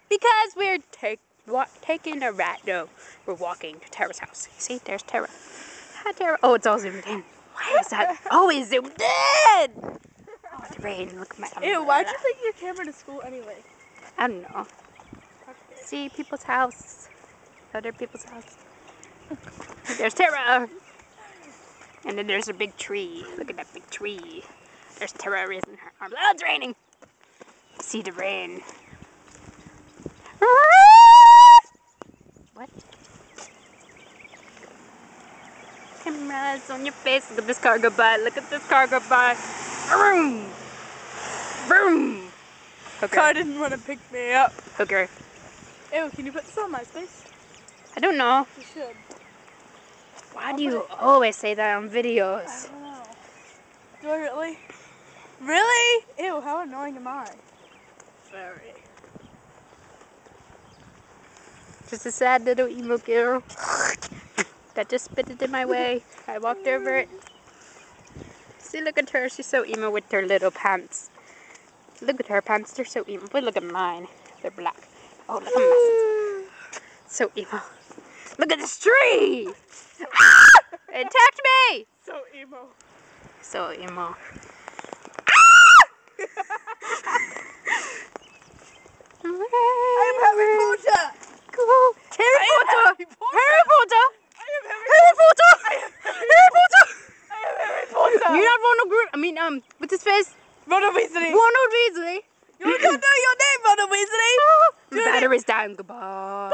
Because we're taking a rat. No, we're walking to Tara's house. See, there's Tara. Hi, Tara. Oh, it's all zoomed in. Why is that always zoomed in? Oh, it's rain. Look at my umbrella. Ew, why'd you take your camera to school anyway? I don't know. See people's house. Other people's house. There's Tara. And then there's a big tree. Look at that big tree. There's Tara raising her arms. Oh, it's raining. See the rain. What? Cameras on your face. Look at this car go by. Look at this car go by. Vroom. Vroom. Hooker. Car didn't want to pick me up. Hooker. Ew, can you put this on MySpace? I don't know. You should. Why do you always say that on videos? I don't know. Do I really? Really? Ew, how annoying am I? Very. Just a sad little emo girl that just spit it in my way. I walked over it. See, look at her. She's so emo with her little pants. Look at her pants. They're so emo. But look at mine. They're black. Oh, look at mine. So emo. Look at this tree. Ah! It attacked me. So emo. So emo. I am Harry Potter. Cool. Harry Potter. Harry Potter. Harry Potter. Harry Potter. Harry Potter. I am Harry Potter. You're not Ronald Group. I mean, what's his face? Ronald Weasley. Ronald Weasley. You don't know your name, Ronald Weasley. Battery's down. Goodbye.